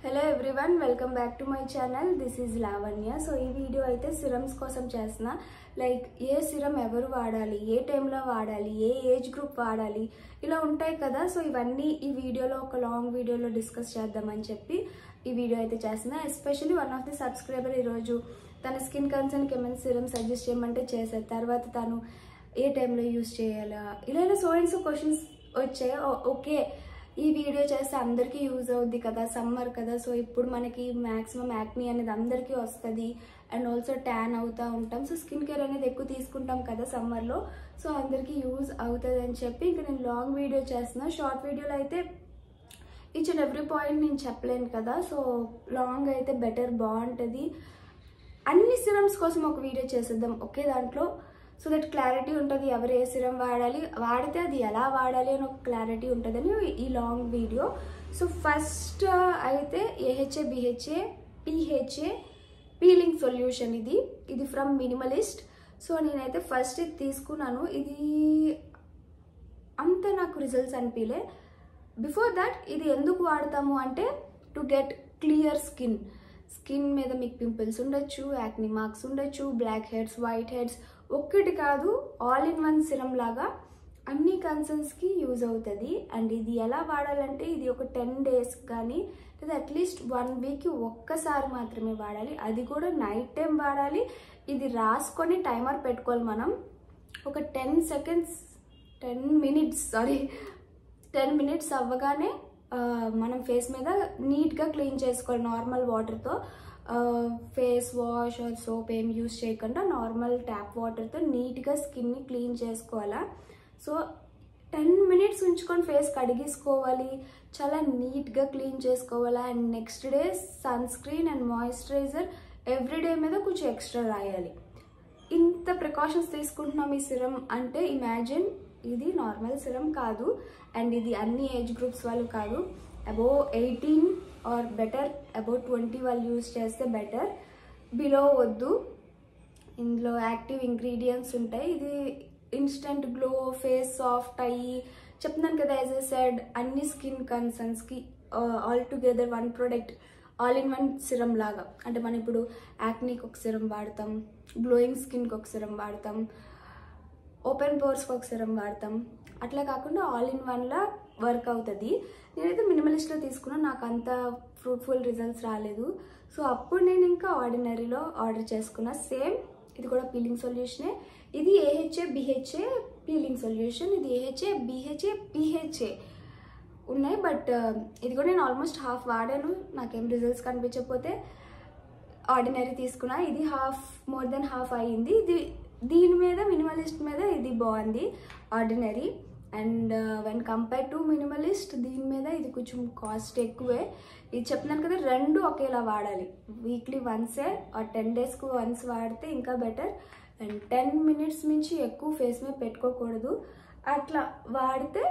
Hello everyone, welcome back to my channel. This is Lavanya. So ee video aithe serums kosam chesna, like A serum ఎవరు వాడాలి, ఏ time లో వాడాలి, ఏ age group వాడాలి, ఇలా ఉంటాయి కదా. సో ఇవన్నీ ఈ వీడియోలో ఒక లాంగ్ వీడియోలో డిస్కస్ చేద్దామని చెప్పి ఈ వీడియో అయితే చేస్తున్నా. Especially one of the subscriber ఈరోజు తన స్కిన్ కన్సర్న్ కి ఏమైనా సిరమ్ సజెస్ట్ చేయమంటే చేశారు. తర్వాత తను ఏ టైంలో యూజ్ చేయాలా ఇలా సో అండ్ సో క్వశ్చన్స్ వచ్చాయి. ఓకే, ఈ వీడియో చేస్తే అందరికీ యూజ్ అవుద్ది కదా, సమ్మర్ కదా. సో ఇప్పుడు మనకి మ్యాక్సిమం యాక్నీ అనేది అందరికీ వస్తుంది అండ్ ఆల్సో ట్యాన్ అవుతూ ఉంటాం. సో స్కిన్ కేర్ అనేది ఎక్కువ తీసుకుంటాం కదా సమ్మర్లో. సో అందరికీ యూజ్ అవుతుంది అని చెప్పి ఇంకా నేను లాంగ్ వీడియో చేస్తున్నా. షార్ట్ వీడియోలో అయితే ఈచ్ అండ్ ఎవ్రీ పాయింట్ నేను చెప్పలేను కదా. సో లాంగ్ అయితే బెటర్, బాగుంటుంది. అన్ని సిరమ్స్ కోసం ఒక వీడియో చేసేద్దాం ఒకే దాంట్లో. సో దట్ క్లారిటీ ఉంటుంది, ఎవరు ఏ సిరం వాడాలి, వాడితే అది ఎలా వాడాలి అని ఒక క్లారిటీ ఉంటుందని ఈ లాంగ్ వీడియో. సో ఫస్ట్ అయితే ఏహెచ్ఏ బిహెచ్ఏ పిహెచ్ఏ పీలింగ్ సొల్యూషన్. ఇది ఫ్రమ్ మినిమలిస్ట్. సో నేనైతే ఫస్ట్ ఇది తీసుకున్నాను. ఇది అంత నాకు రిజల్ట్స్ అనిపించలే. బిఫోర్ దట్ ఇది ఎందుకు వాడతాము అంటే టు గెట్ క్లియర్ స్కిన్ మీద మీకు పింపుల్స్ ఉండొచ్చు, యాక్నీ మార్క్స్ ఉండొచ్చు, బ్లాక్ హెడ్స్, వైట్ హెడ్స్, ఒక్కటి కాదు ఆల్ ఇన్ వన్ సిరం లాగా అన్ని కన్సర్న్స్కి యూజ్ అవుతుంది. అండ్ ఇది ఎలా వాడాలంటే ఇది ఒక 10 days కానీ లేదా అట్లీస్ట్ 1 week ఒక్కసారి మాత్రమే వాడాలి. అది కూడా నైట్ టైం వాడాలి. ఇది రాసుకొని టైమర్ పెట్టుకోవాలి. మనం ఒక 10 minutes అవ్వగానే మనం ఫేస్ మీద నీట్గా క్లీన్ చేసుకోవాలి నార్మల్ వాటర్తో. ఫేస్ వాష్ ఆర్ సోప్ ఏం యూజ్ చేయకుండా నార్మల్ ట్యాప్ వాటర్తో నీట్గా స్కిన్ని క్లీన్ చేసుకోవాలా. సో 10 minutes ఉంచుకొని ఫేస్ కడిగేసుకోవాలి, చాలా నీట్గా క్లీన్ చేసుకోవాలా. And next day sunscreen and moisturiser everyday మీద కొంచెం ఎక్స్ట్రా రాయాలి. ఇంత ప్రికాషన్స్ తీసుకుంటున్నాం ఈ సిరం అంటే ఇమాజిన్ ఇది నార్మల్ సిరం కాదు. అండ్ ఇది అన్ని ఏజ్ గ్రూప్స్ వాళ్ళు కాదు, అబోవ్ 18 ఆర్ బెటర్, అబౌవ్ 20 వాళ్ళు యూజ్ చేస్తే బెటర్, బిలో వద్దు. ఇందులో యాక్టివ్ ఇంగ్రీడియంట్స్ ఉంటాయి. ఇది ఇన్స్టెంట్ గ్లో, ఫేస్ సాఫ్ట్ అయ్యి చెప్తున్నాను కదా. యాజ్ ఎ సెడ్ అన్ని స్కిన్ కన్సర్న్స్కి all together one product, all in one serum లాగా. అంటే మనం ఇప్పుడు యాక్నీకి ఒక సిరం వాడతాం, గ్లోయింగ్ స్కిన్కి ఒక సిరం వాడతాం, ఓపెన్ పోర్స్కి ఒక సిరం వాడతాం. అట్లా కాకుండా ఆల్ ఇన్ వన్లా వర్క్ అవుతుంది. నేనైతే మినిమలిస్ట్లో తీసుకున్నా, నాకు అంత ఫ్రూట్ఫుల్ రిజల్ట్స్ రాలేదు. సో అప్పుడు నేను ఇంకా ఆర్డినరీలో ఆర్డర్ చేసుకున్నా. సేమ్ ఇది కూడా పీలింగ్ సొల్యూషనే. ఇది ఏహెచ్ఏ బిహెచ్ఏ పీలింగ్ సొల్యూషన్. ఇది ఏహెచ్ఏ బిహెచ్ఏ పిహెచ్ఏ ఉన్నాయి. బట్ ఇది కూడా నేను ఆల్మోస్ట్ హాఫ్ వాడాను, నాకేం రిజల్ట్స్ కనిపించకపోతే ఆర్డినరీ తీసుకున్నా. ఇది మోర్ దెన్ హాఫ్ అయ్యింది. దీని మీద మినిమలిస్ట్ మీద ఇది బాగుంది ordinary. And when compare to minimalist దీని మీద ఇది కొంచెం కాస్ట్ ఎక్కువే. ఇది చెప్తున్నాను కదా, రెండు ఒకేలా వాడాలి. వీక్లీ వన్సే ఆర్ 10 daysకి వన్స్ వాడితే ఇంకా బెటర్. అండ్ 10 minutes నుంచి ఎక్కువ ఫేస్ మీద పెట్టుకోకూడదు. అట్లా వాడితే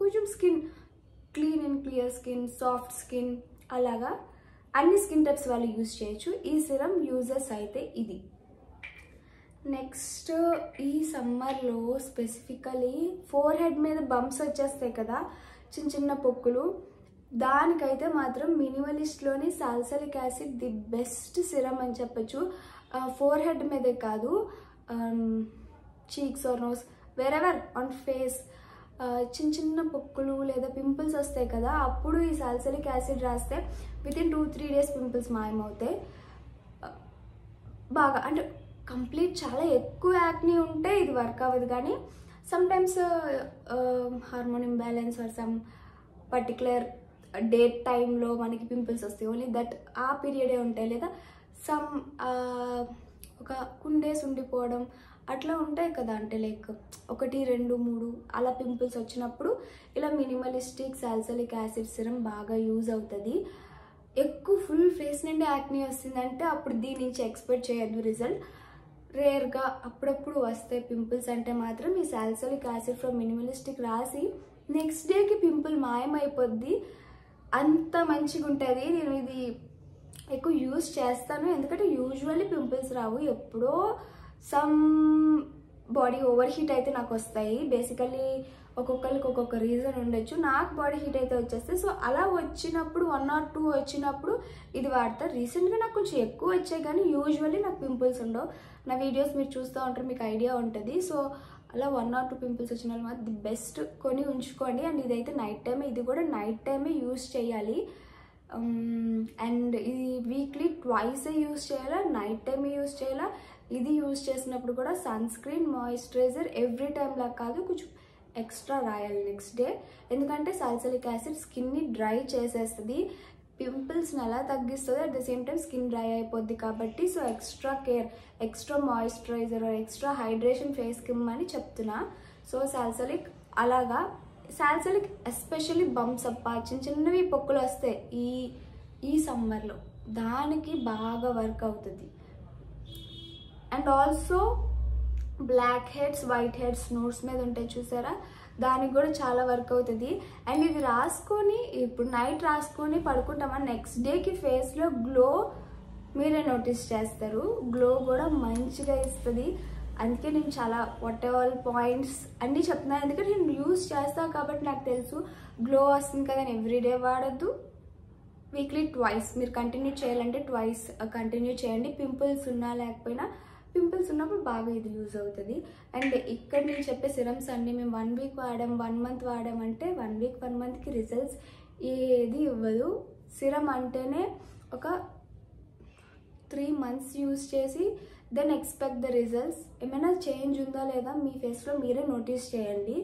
కొంచెం skin clean and clear skin, soft skin, అలాగా అన్ని స్కిన్ టైప్స్ వాళ్ళు యూజ్ చేయొచ్చు. ఈ సిరం యూజెస్ అయితే ఇది. నెక్స్ట్ ఈ సమ్మర్లో స్పెసిఫికలీ ఫోర్ హెడ్ మీద బంప్స్ వచ్చేస్తాయి కదా, చిన్న చిన్న పొక్కులు. దానికైతే మాత్రం మినిమలిస్ట్లోని salicylic acid the best serum అని చెప్పచ్చు. ఫోర్ హెడ్ మీదే కాదు, cheeks or nose, wherever on face చిన్న చిన్న పొక్కులు లేదా పింపుల్స్ వస్తాయి కదా, అప్పుడు ఈ సాల్సలిక్ యాసిడ్ రాస్తే వితిన్ 2-3 days పింపుల్స్ మాయమవుతాయి. బాగా అంటే కంప్లీట్ చాలా ఎక్కువ యాక్నీ ఉంటే ఇది వర్క్ అవ్వదు. కానీ sometimes hormone imbalance or some particular date టైంలో మనకి పింపుల్స్ వస్తాయి, ఓన్లీ దట్ ఆ పీరియడే ఉంటాయి. లేదా సమ్ ఒక కుండేసి ఉండిపోవడం అట్లా ఉంటాయి కదా, అంటే లైక్ 1, 2, 3 అలా పింపుల్స్ వచ్చినప్పుడు ఇలా మినిమలిస్టిక్ సాల్సలిక్ యాసిడ్ సిరం బాగా యూజ్ అవుతుంది. ఎక్కువ ఫుల్ ఫేస్ నుండి యాక్నీ వస్తుందంటే అప్పుడు దీని నుంచి ఎక్స్పెక్ట్ చేయొద్దు రిజల్ట్. రేర్గా అప్పుడప్పుడు వస్తాయి పింపుల్స్ అంటే మాత్రం ఈ సాల్సలిక్ యాసిడ్ ఫ్రమ్ మినిమలిస్టిక్ రాసి నెక్స్ట్ డేకి పింపుల్ మాయమైపోద్ది. అంత మంచిగా ఉంటుంది. నేను ఇది ఎక్కువ యూజ్ చేస్తాను ఎందుకంటే యూజువల్లీ పింపుల్స్ రావు, ఎప్పుడో సమ్ బాడీ ఓవర్ హీట్ అయితే నాకు వస్తాయి. బేసికలీ ఒక్కొక్కరికి ఒక్కొక్క రీజన్ ఉండొచ్చు. నాకు బాడీ హీట్ అయితే వచ్చేస్తే, సో అలా వచ్చినప్పుడు 1 or 2 వచ్చినప్పుడు ఇది వాడతా. రీసెంట్గా నాకు కొంచెం ఎక్కువ వచ్చాయి, కానీ యూజువల్లీ నాకు పింపుల్స్ ఉండవు. నా వీడియోస్ మీరు చూస్తూ ఉంటారు, మీకు ఐడియా ఉంటుంది. సో అలా 1 or 2 పింపుల్స్ వచ్చిన వాళ్ళు మాత్రం ది బెస్ట్ కొని ఉంచుకోండి. అండ్ ఇదైతే నైట్ టైమే, ఇది కూడా నైట్ టైమే యూజ్ చేయాలి. అండ్ ఇది వీక్లీ ట్వైస్ యూజ్ చేయాలా, నైట్ టైం యూజ్ చేయాలా. ఇది యూజ్ చేసినప్పుడు కూడా sunscreen, moisturiser every time లాగా కాదు, కొంచెం ఎక్స్ట్రా రాయాలి నెక్స్ట్ డే. ఎందుకంటే సాలిసిలిక్ యాసిడ్ స్కిన్ని డ్రై చేసేస్తుంది, పింపుల్స్ని ఎలా తగ్గిస్తుంది, at the same time skin dry అయిపోద్ది. కాబట్టి so extra care, extra moisturiser, extra hydration ఫేస్కి ఇమ్మని చెప్తున్నా. సో సాలిసిలిక్ అలాగా, సాలిసిలిక్ ఎస్పెషల్లీ బంప్స్ అప్, చిన్నవి పొక్కులు వస్తాయి ఈ సమ్మర్లో, దానికి బాగా వర్క్ అవుతుంది. And also blackheads, whiteheads nose మీద ఉంటాయి చూసారా, దానికి కూడా చాలా వర్క్ అవుతుంది. అండ్ ఇది రాసుకొని ఇప్పుడు నైట్ రాసుకొని పడుకుంటామా, నెక్స్ట్ డేకి ఫేస్లో గ్లో మీరే నోటీస్ చేస్తారు. గ్లో కూడా మంచిగా ఇస్తుంది. అందుకే నేను చాలా వాట్ ఎవర్ పాయింట్స్ అన్నీ చెప్తున్నాను, ఎందుకంటే నేను యూజ్ చేస్తాను కాబట్టి నాకు తెలుసు. గ్లో వస్తుంది కదా, ఎవ్రీడే వాడద్దు, వీక్లీ ట్వైస్. మీరు కంటిన్యూ చేయాలంటే ట్వైస్ కంటిన్యూ చేయండి. పింపుల్స్ ఉన్నా లేకపోయినా, పింపుల్స్ ఉన్నప్పుడు బాగా ఇది యూజ్ అవుతుంది. అండ్ ఇక్కడ నేను చెప్పే సిరమ్స్ అన్నీ మేము 1 week వాడాం, 1 month వాడామంటే 1 week 1 monthకి రిజల్ట్స్ ఏది ఇవ్వదు. సిరమ్ అంటేనే ఒక 3 months యూజ్ చేసి దెన్ ఎక్స్పెక్ట్ ద రిజల్ట్స్. ఏమైనా చేంజ్ ఉందా లేదా మీ ఫేస్లో మీరే నోటీస్ చేయండి.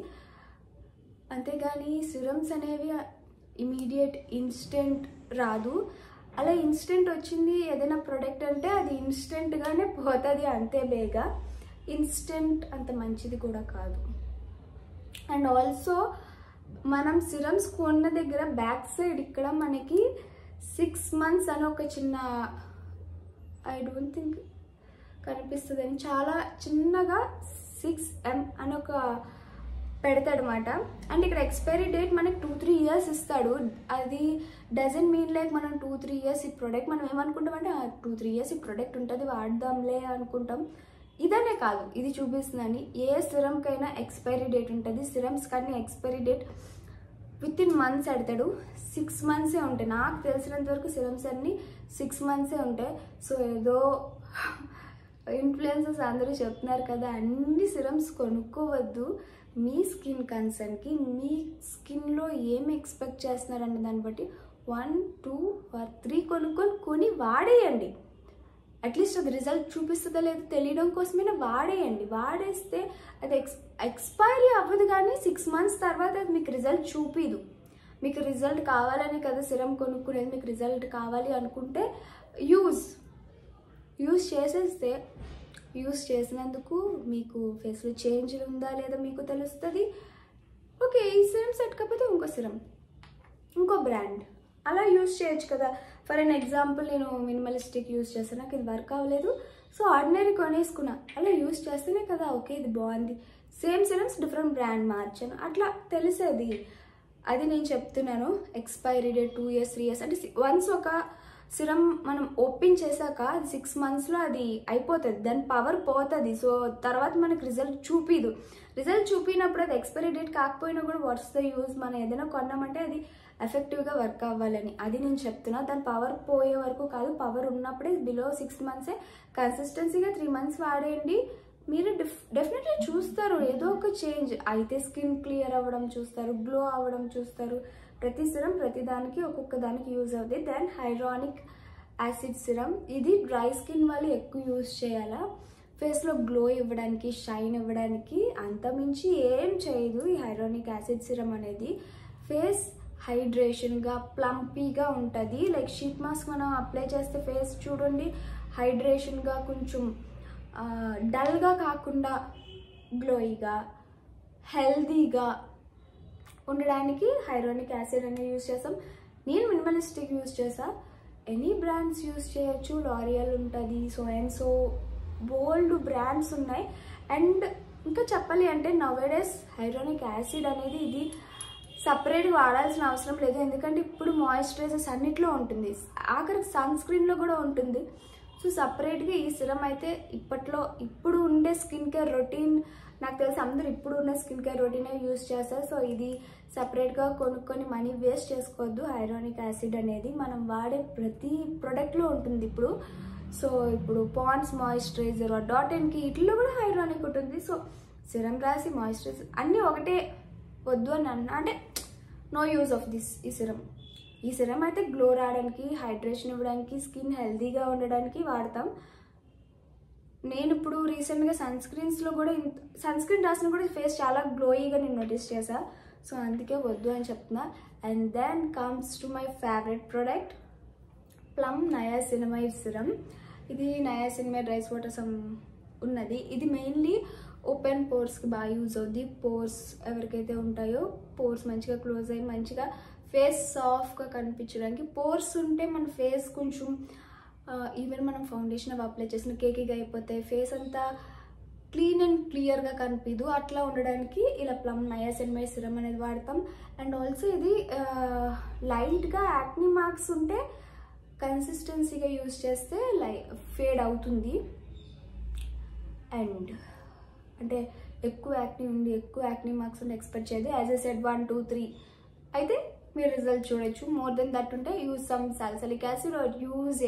అంతేగాని సిరమ్స్ అనేవి ఇమీడియట్ ఇన్స్టెంట్ రాదు. అలా ఇన్స్టెంట్ వచ్చింది ఏదైనా ప్రోడక్ట్ అంటే అది ఇన్స్టెంట్గానే పోతుంది అంతే బేగా. ఇన్స్టెంట్ అంత మంచిది కూడా కాదు. అండ్ ఆల్సో మనం సిరమ్స్ కొన్న దగ్గర బ్యాక్ సైడ్ ఇక్కడ మనకి 6 months అని ఒక చిన్న, ఐ డోంట్ థింక్ కనిపిస్తుంది అని, చాలా చిన్నగా 6M అని ఒక పెడతాడనమాట. అండ్ ఇక్కడ ఎక్స్పైరీ డేట్ మనకి 2-3 years ఇస్తాడు. అది డజంట్ మీన్ లైక్ మనం 2-3 years ఈ ప్రోడక్ట్, మనం ఏమనుకుంటామంటే 2-3 years ఈ ప్రోడక్ట్ ఉంటుంది వాడదాంలే అనుకుంటాం. ఇదనే కాదు, ఇది చూపిస్తుందని. ఏ సిరమ్కైనా ఎక్స్పైరీ డేట్ ఉంటుంది. సిరమ్స్ కానీ ఎక్స్పైరీ డేట్ వితిన్ మంత్స్ పెడతాడు. 6 months ఉంటాయి. నాకు తెలిసినంత వరకు సిరమ్స్ అన్నీ 6 months ఉంటాయి. సో ఏదో ఇన్ఫ్లుయెన్సర్స్ అందరూ చెప్తున్నారు కదా, అన్ని సిరమ్స్ కొనుక్కోవద్దు. మీ స్కిన్ కన్సర్న్కి, మీ స్కిన్లో ఏమి ఎక్స్పెక్ట్ చేస్తున్నారన్న దాన్ని బట్టి 1, 2 or 3 కొని వాడేయండి. అట్లీస్ట్ అది రిజల్ట్ చూపిస్తుందో లేదో తెలియడం కోసమైనా వాడేయండి. వాడేస్తే అది ఎక్స్పైరీ అవ్వదు, కానీ 6 months తర్వాత అది మీకు రిజల్ట్ చూపిదు. మీకు రిజల్ట్ కావాలని కదా సిరం కొనుక్కునేది, మీకు రిజల్ట్ కావాలి అనుకుంటే యూజ్ చేసేస్తే, యూజ్ చేసినందుకు మీకు ఫేస్లో చేంజ్ ఉందా లేదా మీకు తెలుస్తుంది. ఓకే, ఈ సిరం సెట్ కాకపోతే ఇంకో సిరం, ఇంకో బ్రాండ్ అలా యూజ్ చేయొచ్చు కదా. ఫర్ అన్ ఎగ్జాంపుల్, నేను మినిమలిస్టిక్ యూజ్ చేస్తాను, నాకు ఇది వర్క్ అవ్వలేదు, సో ఆర్డినరీ కొనేసుకున్నా. అలా యూజ్ చేస్తేనే కదా ఓకే ఇది బాగుంది, సేమ్ సిరమ్స్ డిఫరెంట్ బ్రాండ్ మార్చాను, అట్లా తెలిసేది. అది నేను చెప్తున్నాను. ఎక్స్పైరీ డేట్ 2 years 3 years అంటే వన్స్ ఒక సిరం మనం ఓపెన్ చేశాక 6 monthsలో అది అయిపోతుంది, దాని పవర్ పోతుంది. సో తర్వాత మనకు రిజల్ట్ చూపిదు. రిజల్ట్ చూపినప్పుడు అది ఎక్స్పైరీ డేట్ కాకపోయినా కూడా వాట్స్ ద యూజ్, మనం ఏదైనా కొన్నామంటే అది ఎఫెక్టివ్గా వర్క్ అవ్వాలని. అది నేను చెప్తున్నా. దాని పవర్ పోయే వరకు కాదు, పవర్ ఉన్నప్పుడే బిలో 6 months కన్సిస్టెన్సీగా 3 months వాడేయండి. మీరు డెఫినెట్లీ చూస్తారు ఏదో ఒక చేంజ్. అయితే స్కిన్ క్లియర్ అవ్వడం చూస్తారు, గ్లో అవ్వడం చూస్తారు. ప్రతి సిరం ప్రతి దానికి ఒక్కొక్క దానికి యూజ్ అవుతుంది. దెన్ హైరానిక్ యాసిడ్ సిరం, ఇది డ్రై స్కిన్ వాళ్ళు ఎక్కువ యూజ్ చేయాలా, ఫేస్లో గ్లో ఇవ్వడానికి, షైన్ ఇవ్వడానికి. అంతమించి ఏం చేయదు ఈ హైరానిక్ యాసిడ్ సిరం అనేది. ఫేస్ హైడ్రేషన్గా ప్లంపీగా ఉంటుంది. లైక్ షీట్ మాస్క్ మనం అప్లై చేస్తే ఫేస్ చూడండి హైడ్రేషన్గా, కొంచెం డల్గా కాకుండా గ్లోయిగా, హెల్దీగా ఉండడానికి హైరానిక్ యాసిడ్ అనేది యూజ్ చేస్తాం. నేను మినిమలిస్టిక్ యూజ్ చేసా. ఎనీ బ్రాండ్స్ యూజ్ చేయొచ్చు. లారియల్ ఉంటుంది, so and so bold brands ఉన్నాయి. అండ్ ఇంకా చెప్పాలి అంటే నవేడేస్ హైరానిక్ యాసిడ్ అనేది ఇది సపరేట్గా వాడాల్సిన అవసరం లేదు. ఎందుకంటే ఇప్పుడు మాయిశ్చరైజర్స్ అన్నిట్లో ఉంటుంది, ఆఖరికి సన్ స్క్రీన్లో కూడా ఉంటుంది. సో సపరేట్గా ఈ సిరం అయితే ఇప్పుడు ఉండే స్కిన్ కేర్ రొటీన్ నాకు తెలిసి అందరూ ఇప్పుడు ఉన్న స్కిన్ కేర్ రొటీనే యూజ్ చేస్తారు. సో ఇది సపరేట్గా కొనుక్కొని మనీ వేస్ట్ చేసుకోవద్దు. హైరోనిక్ యాసిడ్ అనేది మనం వాడే ప్రతి ప్రోడక్ట్లో ఉంటుంది ఇప్పుడు. సో ఇప్పుడు పాండ్స్ మాయిశ్చరైజర్ .nకి వీటిలో కూడా హైరోనిక్ ఉంటుంది. సో సిరం రాసి మాయిశ్చరైజర్ అన్నీ ఒకటే వద్దు అని అన్నా, అంటే నో యూజ్ ఆఫ్ దిస్. ఈ సిరం అయితే గ్లో రావడానికి, హైడ్రేషన్ ఇవ్వడానికి, స్కిన్ హెల్తీగా ఉండడానికి వాడతాం. నేను ఇప్పుడు రీసెంట్గా సన్ స్క్రీన్స్లో కూడా సన్ స్క్రీన్ రాసిన కూడా ఫేస్ చాలా గ్లోయిగా నేను నోటీస్ చేశా. సో అందుకే వద్దు అని చెప్తున్నా. And then comes to my favourite product, Plum niacinamide serum. ఇది నయాసినమైడ్ రైస్ వాటర్ ఉన్నది. ఇది మెయిన్లీ ఓపెన్ పోర్స్కి బాగా యూజ్ అవుద్ది. పోర్స్ ఎవరికైతే ఉంటాయో పోర్స్ మంచిగా క్లోజ్ అయ్యి మంచిగా ఫేస్ సాఫ్ట్గా కనిపించడానికి. పోర్స్ ఉంటే మన ఫేస్ కొంచెం ఈవెన్ మనం ఫౌండేషన్ అవి అప్లై చేసిన కేకీగా అయిపోతే ఫేస్ అంతా క్లీన్ అండ్ క్లియర్గా కనిపించదు. అట్లా ఉండడానికి ఇలా ప్లమ్ నయాసినమైడ్ సిరం అనేది వాడతాం. అండ్ ఆల్సో ఇది లైట్గా యాక్నీ మార్క్స్ ఉంటే కన్సిస్టెన్సీగా యూజ్ చేస్తే ఫేడ్ అవుతుంది. అండ్ అంటే ఎక్కువ యాక్నీ మార్క్స్ ఉండి ఎక్స్పెక్ట్ చేయదు. యాజ్ ఐ సెడ్ 1, 2, 3 అయితే మీరు రిజల్ట్ చూడొచ్చు. మోర్ దెన్ దట్ ఉంటే use some salicylic acid or use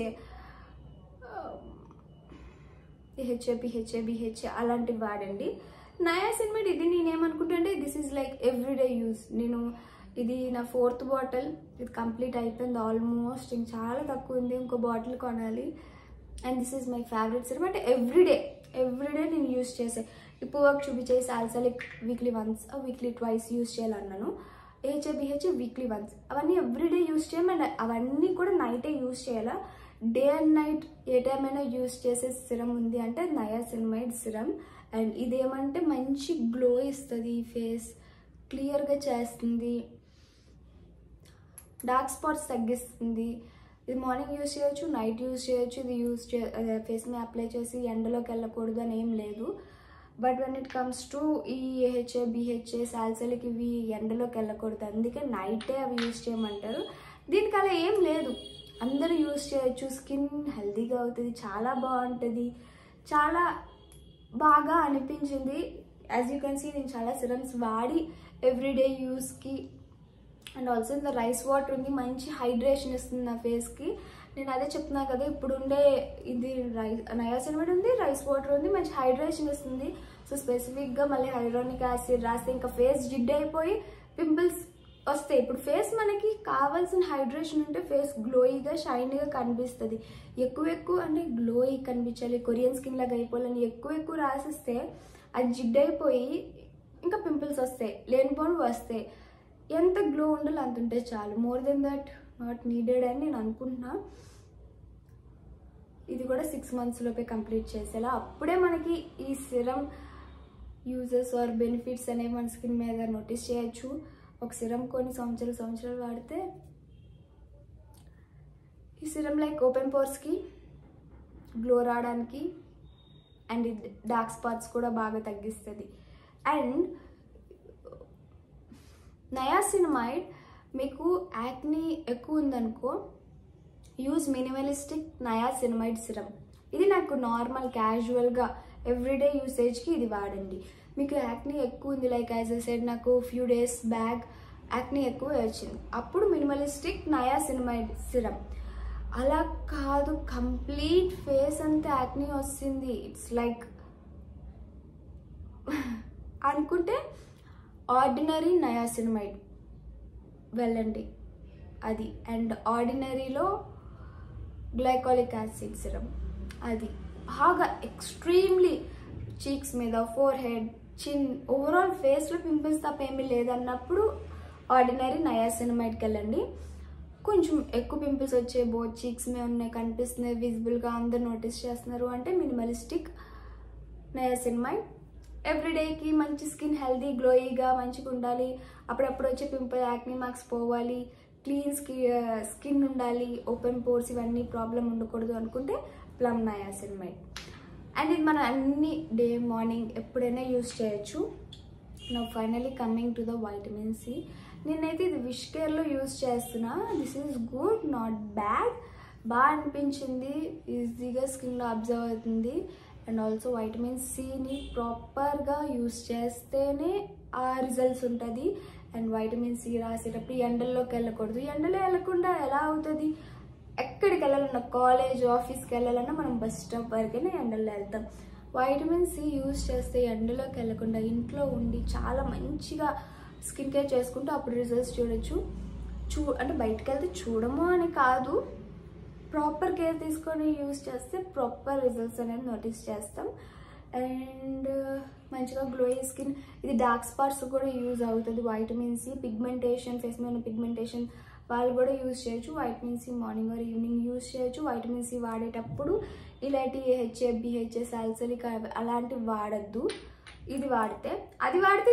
BHA అలాంటివి వాడండి. నయాసినమైడ్ ఇది నేనేమనుకుంటా అంటే this is like everyday use. ఇది నా 4th బాటిల్, ఇది కంప్లీట్ అయిపోయింది ఆల్మోస్ట్. ఇంక చాలా తక్కువ ఉంది, ఇంకో బాటిల్ కొనాలి. And this is my favourite serum. అంటే ఎవ్రీడే నేను యూజ్ చేసే. ఇప్పుడు వర్క్ చూపించే salicylic weekly once, weekly twice use చేయాలన్నాను. BHA weekly once. అవన్నీ ఎవ్రీడే యూజ్ చేయమండి. అవన్నీ కూడా నైటే యూజ్ చేయాలా. డే అండ్ నైట్ ఏ టైం అయినా యూజ్ చేసే సిరం ఉంది అంటే నయాసినమైడ్ సిరం. అండ్ ఇదేమంటే మంచి గ్లో ఇస్తుంది, ఫేస్ క్లియర్గా చేస్తుంది, డార్క్ స్పాట్స్ తగ్గిస్తుంది. ఇది మార్నింగ్ యూజ్ చేయొచ్చు, నైట్ యూజ్ చేయొచ్చు. ఇది ఫేస్ మీద అప్లై చేసి ఎండలోకి వెళ్ళకూడదు అని ఏం లేదు. But when it comes to ఈ BHA సాలిసిలిక్ ఇవి ఎండలోకి వెళ్ళకూడదు, అందుకే నైటే అవి యూజ్ చేయమంటారు. దీనికి అలా ఏం లేదు, అందరూ యూజ్ చేయొచ్చు. స్కిన్ హెల్తీగా అవుతుంది, చాలా బాగుంటుంది, చాలా బాగా అనిపించింది. యాజ్ యూ కెన్ సీ నేను చాలా సిరమ్స్ వాడి ఎవ్రీడే యూస్కి. అండ్ ఆల్సో ఇంత రైస్ వాటర్ ఉంది, మంచి హైడ్రేషన్ ఇస్తుంది నా ఫేస్కి. నేను అదే చెప్తున్నా కదా, ఇప్పుడు ఉండే ఇది నయాసినమైడ్ ఉంది, రైస్ వాటర్ ఉంది, మంచి హైడ్రేషన్ ఇస్తుంది. సో స్పెసిఫిక్గా మళ్ళీ హైరోనిక్ యాసిడ్ రాస్తే ఇంకా ఫేస్ జిడ్ అయిపోయి పింపుల్స్ వస్తాయి. ఇప్పుడు ఫేస్ మనకి కావాల్సిన హైడ్రేషన్ ఉంటే ఫేస్ గ్లోయిగా షైనీగా కనిపిస్తుంది. ఎక్కువ అంటే గ్లోయి కనిపించాలి, కొరియన్ స్కిన్ లాగా అయిపోవాలని ఎక్కువ రాసిస్తే అది జిడ్ అయిపోయి ఇంకా పింపుల్స్ వస్తాయి, లేనిపోను వస్తాయి. ఎంత గ్లో ఉండాలో అంత ఉంటే చాలు. More than that not needed అని నేను అనుకుంటున్నా. ఇది కూడా 6 months లోపే కంప్లీట్ చేసేలా. అప్పుడే మనకి ఈ సిరం యూజెస్ ఆర్ బెనిఫిట్స్ అనేవి మన స్కిన్ మీద నోటీస్ చేయొచ్చు. ఒక సిరం కొన్ని సంవత్సరాలు వాడితే ఈ సిరం లైక్ ఓపెన్ పోర్స్కి గ్లో రావడానికి అండ్ డార్క్ స్పాట్స్ కూడా బాగా తగ్గిస్తుంది. అండ్ నయాసినమైడ్ మీకు యాక్నీ ఎక్కువ ఉందనుకో, యూజ్ మినిమలిస్టిక్ నయాసినమైడ్ సిరం. ఇది నాకు నార్మల్ క్యాజువల్గా ఎవ్రీడే యూసేజ్కి ఇది వాడండి. మీకు యాక్నీ ఎక్కువ ఉంది, లైక్ యాజ్ ఐ సెడ్ నాకు ఫ్యూ డేస్ బ్యాక్ యాక్నీ ఎక్కువ వచ్చింది, అప్పుడు మినిమలిస్టిక్ నయాసినమైడ్ సిరం. అలా కాదు, కంప్లీట్ ఫేస్ అంతా యాక్నీ వస్తుంది, ఇట్స్ లైక్ అనుకుంటే ఆర్డినరీ నయాసినమైడ్ వెళ్ళండి అది. అండ్ ఆర్డినరీలో గ్లైకాలిక్ యాసిడ్ సిరం, అది బాగా ఎక్స్ట్రీమ్లీ చీక్స్ మీద, ఫోర్ హెడ్, చిన్, ఓవరాల్ ఫేస్లో పింపుల్స్ తప్ప ఏమీ లేదన్నప్పుడు ఆర్డినరీ నయాసినమైడ్కి వెళ్ళండి. కొంచెం ఎక్కువ పింపుల్స్ వచ్చే బోత్ చీక్స్ మీద ఉన్నాయి, కనిపిస్తున్నాయి, విజిబుల్గా అందరు నోటీస్ చేస్తున్నారు అంటే మినిమలిస్టిక్ నయాసినమైడ్. ఎవ్రీడేకి మంచి స్కిన్ హెల్తీ గ్లోయిగా మంచిగా ఉండాలి, అప్పుడప్పుడు వచ్చే పింపుల్ యాక్నీ మార్క్స్ పోవాలి, క్లీన్ స్కిన్ ఉండాలి, ఓపెన్ పోర్స్ ఇవన్నీ ప్రాబ్లం ఉండకూడదు అనుకుంటే ప్లమ్ నయాసినమైడ్. అండ్ ఇది మన అన్ని డే మార్నింగ్ ఎప్పుడైనా యూజ్ చేయొచ్చు. నా finally coming to the vitamin C. నేనైతే ఇది విష్ కేర్లో యూజ్ చేస్తున్నా. This is good, not bad. బాగా అనిపించింది, ఈజీగా స్కిన్లో అబ్జర్వ్ అవుతుంది. అండ్ ఆల్సో వైటమిన్ సిని ప్రాపర్గా యూస్ చేస్తేనే ఆ రిజల్ట్స్ ఉంటుంది. అండ్ వైటమిన్ సి రాసేటప్పుడు ఎండల్లోకి వెళ్ళకూడదు. ఎండలో వెళ్ళకుండా ఎలా అవుతుంది? ఎక్కడికి వెళ్ళాలన్నా, కాలేజ్ ఆఫీస్కి వెళ్ళాలన్నా మనం బస్ స్టాప్ వరకైనా ఎండల్లో వెళ్తాం. వైటమిన్ సి యూస్ చేస్తే ఎండలోకి వెళ్ళకుండా ఇంట్లో ఉండి చాలా మంచిగా స్కిన్ కేర్ చేసుకుంటూ అప్పుడు రిజల్ట్స్ చూడొచ్చు. అంటే బయటకు వెళ్తే చూడము అని కాదు, ప్రాపర్ కేర్ తీసుకొని యూస్ చేస్తే ప్రాపర్ రిజల్ట్స్ అనేది నోటీస్ చేస్తాం. అండ్ మంచిగా గ్లోయి స్కిన్, ఇది డార్క్ స్పాట్స్ కూడా యూజ్ అవుతుంది. వైటమిన్ సి పిగ్మెంటేషన్, ఫేస్ మీద పిగ్మెంటేషన్ వాళ్ళు కూడా యూజ్ చేయొచ్చు. Vitamin C morning or evening use చేయొచ్చు. వైటమిన్ సి వాడేటప్పుడు ఇలాంటి హెచ్ఏ, బిహెచ్ఏ, సాల్సలిక్ అలాంటివి వాడద్దు. ఇది వాడితే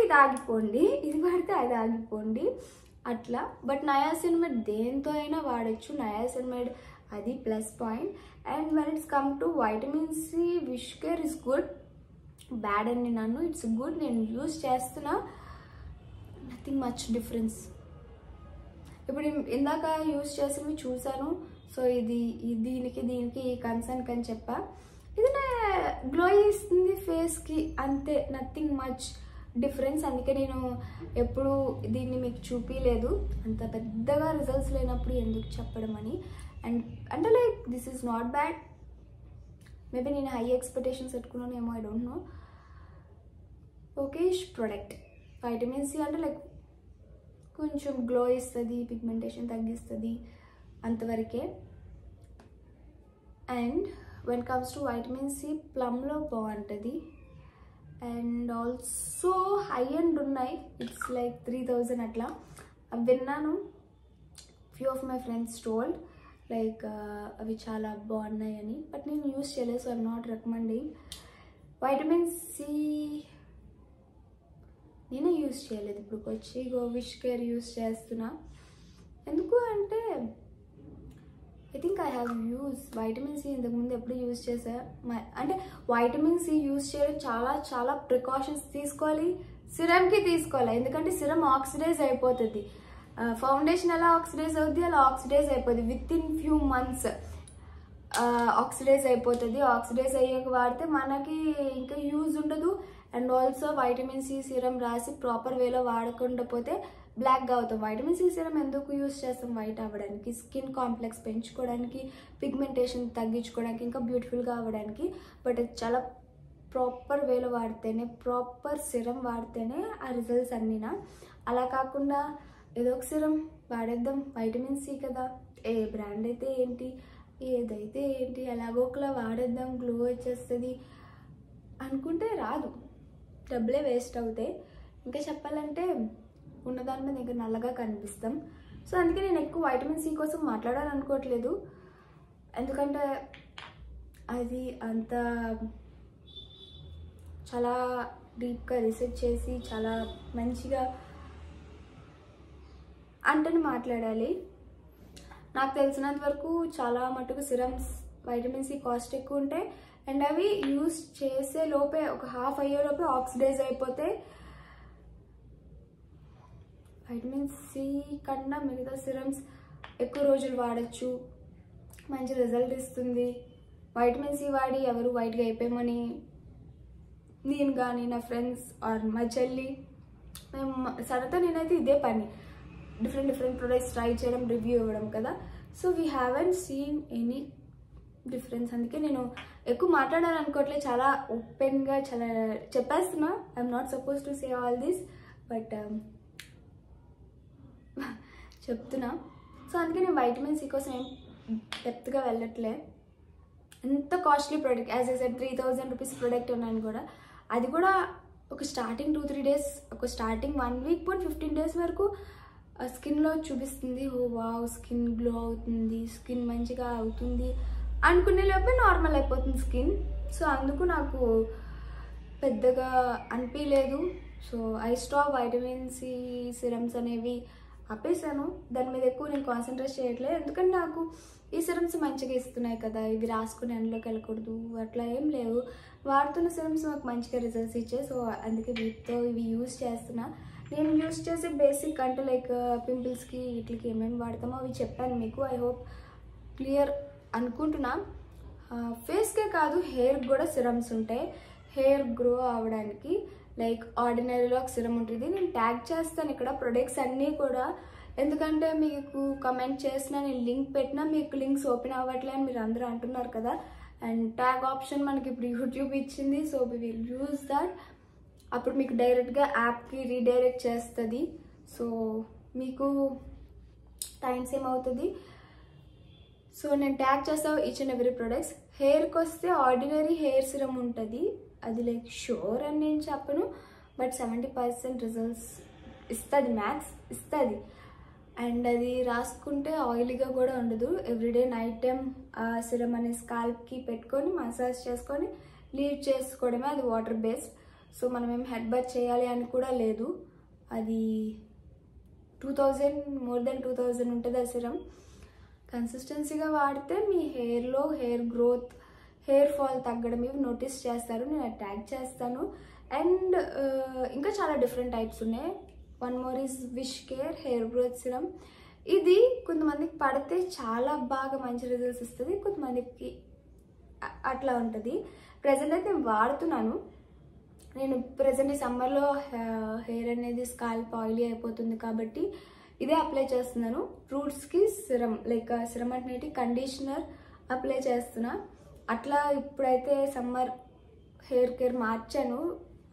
ఇది ఆగిపోండి, ఇది వాడితే అది ఆగిపోండి అట్లా. బట్ నయాసినమైడ్ దేంతో అయినా వాడచ్చు. నయాసినమైడ్ అది plus point. And when it's come to vitamin C, WishCare is good, bad అని నన్ను, ఇట్స్ గుడ్. నేను యూజ్ చేస్తున్నా, నథింగ్ మచ్ డిఫరెన్స్. ఇప్పుడు ఇందాక యూజ్ చేసినవి చూసాను. సో దీనికి ఈ కన్సర్న్ అని చెప్పా. ఇది నా గ్లో ఇస్తుంది ఫేస్కి, అంతే, నథింగ్ మచ్ డిఫరెన్స్. అందుకే నేను ఎప్పుడు దీన్ని మీకు చూపించలేదు, అంత పెద్దగా రిజల్ట్స్ లేనప్పుడు ఎందుకు చెప్పడం అని. అండ్ అంటే like this is not bad. Maybe నేను హై ఎక్స్పెక్టేషన్స్ పెట్టుకున్నానేమో, I don't know. Okay product vitamin C అంటే లైక్ కొంచెం గ్లో ఇస్తుంది, పిగ్మెంటేషన్ తగ్గిస్తుంది, అంతవరకే. And when comes to vitamin C, ప్లమ్లో బాగుంటుంది. అండ్ ఆల్సో హై అండ్ ఉన్నాయి, ఇట్స్ లైక్ 3000 అట్లా విన్నాను. Few of my friends told like అవి చాలా బాగున్నాయి అని. బట్ నేను యూజ్ చేయలేదు, so I'm not recommending. Vitamin C నేనే యూజ్ చేయలేదు ఇప్పుడు వచ్చి. విష్ కేర్ యూజ్ చేస్తున్నా. ఎందుకు అంటే I think I have use vitamin C ఇంతకుముందు ఎప్పుడు యూజ్ చేసా. అంటే వైటమిన్ సి యూజ్ చేయడం చాలా ప్రికాషన్స్ తీసుకోవాలి, సిరమ్కి తీసుకోవాలి. ఎందుకంటే సిరమ్ ఆక్సిడైజ్ అయిపోతుంది. ఫౌండేషన్ ఎలా ఆక్సిడైజ్ అవుతుంది, అలా ఆక్సిడైజ్ అయిపోతుంది. With in few months oxidise అయిపోతుంది. ఆక్సిడైజ్ అయ్యాక వాడితే మనకి ఇంకా యూజ్ ఉండదు. And also vitamin C serum రాసి ప్రాపర్ వేలో వాడకుండా పోతే బ్లాక్గా అవుతాం. వైటమిన్ సి సిరం ఎందుకు యూజ్ చేస్తాం? వైట్ అవ్వడానికి, స్కిన్ కాంప్లెక్స్ పెంచుకోవడానికి, పిగ్మెంటేషన్ తగ్గించుకోవడానికి, ఇంకా బ్యూటిఫుల్గా అవ్వడానికి. బట్ అది చాలా ప్రాపర్ వేలో వాడితేనే, ప్రాపర్ సిరం వాడితేనే ఆ రిజల్ట్స్ అన్నీనా. అలా కాకుండా ఏదో ఒక సిరం వాడేద్దాం, వైటమిన్ సి కదా, ఏ బ్రాండ్ అయితే ఏంటి, ఏదైతే ఏంటి, ఎలాగో ఒకలా వాడేద్దాం, గ్లో వచ్చేస్తుంది అనుకుంటే రాదు, డబ్బులే వేస్ట్ అవుతాయి. ఇంకా చెప్పాలంటే ఉన్నదాని మీద ఇంకా నల్లగా కనిపిస్తాం. సో అందుకే నేను ఎక్కువ వైటమిన్ సి కోసం మాట్లాడాలనుకోవట్లేదు. ఎందుకంటే అది అంత చాలా డీప్గా రీసెర్చ్ చేసి చాలా మంచిగా అంటని మాట్లాడాలి. నాకు తెలిసినంత వరకు చాలా మటుకు సిరమ్స్ వైటమిన్ సి కాస్ట్ ఎక్కువ ఉంటాయి. అండ్ అవి యూజ్ చేసే లోపే, ఒక హాఫ్ అయ్యే లోపే ఆక్సిడైజ్ అయిపోతే. వైటమిన్ సి కన్నా మిగతా సిరమ్స్ ఎక్కువ రోజులు వాడచ్చు, మంచి రిజల్ట్ ఇస్తుంది. వైటమిన్ సి వాడి ఎవరు వైట్గా అయిపోయామని నేను కానీ, నా ఫ్రెండ్స్ ఆర్ మా చెల్లి, మేము సరదా నేనైతే ఇదే పని, డిఫరెంట్ ప్రొడక్ట్స్ ట్రై చేయడం, రివ్యూ ఇవ్వడం కదా. So we haven't seen any difference. అందుకే నేను ఎక్కువ మాట్లాడాలనుకోవట్లేదు, చాలా ఓపెన్గా చాలా చెప్పేస్తున్నా. I'm not suppose to say all this, but చెప్తున్నా. సో అందుకే నేను వైటమిన్ సి కోసం ఏం డెప్త్గా వెళ్ళట్లే. ఎంత costly product, as I said 3000 rupees product ఉన్నాను కూడా. అది కూడా ఒక స్టార్టింగ్ 2-3 డేస్, ఒక స్టార్టింగ్ 1 వీక్ పోయి 15 డేస్ వరకు స్కిన్లో చూపిస్తుంది. ఓ వావ్, స్కిన్ గ్లో అవుతుంది, స్కిన్ మంచిగా అవుతుంది అనుకునే లోపే నార్మల్ అయిపోతుంది స్కిన్. సో అందుకు నాకు పెద్దగా అనిపించలేదు. So I stop vitamin C serums అనేవి ఆపేసాను. దాని మీద ఎక్కువ నేను కాన్సన్ట్రేట్ చేయట్లేదు. ఎందుకంటే నాకు ఈ సిరమ్స్ మంచిగా ఇస్తున్నాయి కదా, ఇవి రాసుకుని ఎండలోకి వెళ్ళకూడదు అట్లా ఏం లేవు. వాడుతున్న సిరమ్స్ నాకు మంచిగా రిజల్ట్స్ ఇచ్చాయి. సో అందుకే వీటితో ఇవి యూజ్ చేస్తున్నా. నేను యూజ్ చేసే బేసిక్ అంటే లైక్ పింపుల్స్కి వీటికి ఏమేమి వాడతామో అవి చెప్పాను మీకు. ఐ హోప్ క్లియర్ అనుకుంటున్నా. ఫేస్కే కాదు, హెయిర్కి కూడా సిరమ్స్ ఉంటాయి హెయిర్ గ్రో అవ్వడానికి. లైక్ ఆర్డినరీలో ఒక సిరమ్ ఉంటుంది, నేను ట్యాగ్ చేస్తాను ఇక్కడ ప్రొడక్ట్స్ అన్నీ కూడా. ఎందుకంటే మీకు కమెంట్ చేసినా, నేను లింక్ పెట్టినా మీకు లింక్స్ ఓపెన్ అవ్వట్లే అని మీరు అందరూ అంటున్నారు కదా. అండ్ ట్యాగ్ ఆప్షన్ మనకి ఇప్పుడు యూట్యూబ్ ఇచ్చింది, so we will use that. అప్పుడు మీకు డైరెక్ట్గా యాప్కి రీడైరెక్ట్ చేస్తుంది, సో మీకు టైం సేవ్ అవుతుంది. సో నేను ట్యాగ్ చేస్తాను ఈచ్ అండ్ ఎవ్రీ ప్రొడక్ట్స్. హెయిర్కి వస్తే ఆర్డినరీ హెయిర్ సిరమ్ ఉంటుంది, అది లైక్ షూర్ అని నేను చెప్పను, బట్ 70% రిజల్ట్స్ ఇస్తుంది, మ్యాక్స్ ఇస్తుంది. అండ్ అది రాసుకుంటే ఆయిలీగా కూడా ఉండదు. ఎవ్రీడే నైట్ టైం సిరమ్ అనే స్కాల్ప్కి పెట్టుకొని మసాజ్ చేసుకొని లీవ్ చేసుకోవడమే, అది వాటర్ బేస్డ్. సో మనం ఏం హెడ్ బాత్ చేయాలి అని కూడా లేదు. అది 2000 మోర్ దెన్ 2000 ఉంటుంది ఆ సిరమ్. కన్సిస్టెన్సీగా వాడితే మీ హెయిర్లో హెయిర్ గ్రోత్, హెయిర్ ఫాల్ తగ్గడం ఇవి నోటీస్ చేస్తారు. నేను ట్యాగ్ చేస్తాను. అండ్ ఇంకా చాలా డిఫరెంట్ టైప్స్ ఉన్నాయి. One more is wish care hair growth serum. ఇది కొంతమందికి పడితే చాలా బాగా మంచి రిజల్ట్స్ ఇస్తుంది, కొంతమందికి అట్లా ఉంటుంది. ప్రజెంట్ అయితే నేను వాడుతున్నాను. నేను ప్రజెంట్ ఈ సమ్మర్లో హెయిర్ అనేది స్కాల్ప్ ఆయిలీ అయిపోతుంది కాబట్టి ఇదే అప్లై చేస్తున్నాను. రూట్స్కి సిరమ్, లైక్ సిరమ్ అంటే కండిషనర్ అప్లై చేస్తున్నా. అట్లా ఇప్పుడైతే సమ్మర్ హెయిర్ కేర్ మార్చాను,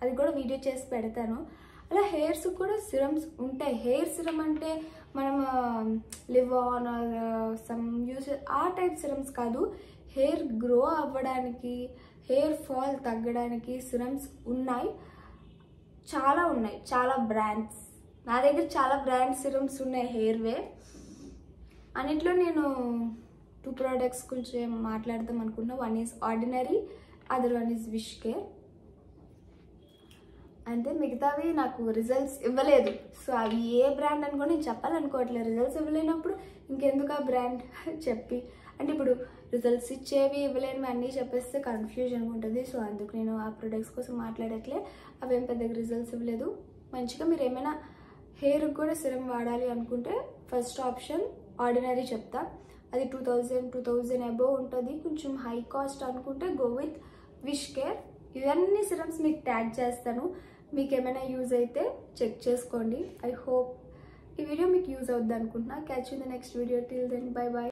అది కూడా వీడియో చేసి పెడతాను. అలా హెయిర్స్ కూడా సిరమ్స్ ఉంటాయి. హెయిర్ సిరమ్ అంటే మనం leave on or some uses ఆ టైప్ సిరమ్స్ కాదు. హెయిర్ గ్రో అవ్వడానికి, హెయిర్ ఫాల్ తగ్గడానికి సిరమ్స్ ఉన్నాయి, చాలా ఉన్నాయి, చాలా బ్రాండ్స్. నా దగ్గర చాలా బ్రాండ్ సిరమ్స్ ఉన్నాయి హెయిర్వే. అన్నిట్లో నేను 2 ప్రోడక్ట్స్ గురించి మాట్లాడదాం అనుకున్నా. One is ordinary, other one is wish care. అంటే మిగతావి నాకు రిజల్ట్స్ ఇవ్వలేదు, సో అవి ఏ బ్రాండ్ అని కూడా నేను చెప్పాలనుకోవట్లేదు. రిజల్ట్స్ ఇవ్వలేనప్పుడు ఇంకెందుకు ఆ బ్రాండ్ చెప్పి, అంటే ఇప్పుడు రిజల్ట్స్ ఇచ్చేవి ఇవ్వలేనివి అన్నీ చెప్పేస్తే కన్ఫ్యూజన్గా ఉంటుంది. సో అందుకు నేను ఆ ప్రొడక్ట్స్ కోసం మాట్లాడట్లే. అవేం పెద్దగా రిజల్ట్స్ ఇవ్వలేదు. మంచిగా మీరు ఏమైనా హెయిర్కి కూడా సిరమ్ వాడాలి అనుకుంటే ఫస్ట్ ఆప్షన్ ఆర్డినరీ చెప్తా. అది 2000 అబోవ్ ఉంటుంది. కొంచెం హై కాస్ట్ అనుకుంటే గో విత్ విష్ కేర్. ఇవన్నీ సిరమ్స్ మీకు ట్యాగ్ చేస్తాను, మీకు ఏమైనా యూజ్ అయితే చెక్ చేసుకోండి. ఐ హోప్ ఈ వీడియో మీకు యూజ్ అవుద్ది అనుకుంటున్నా. Catch in the next video. Till then bye by.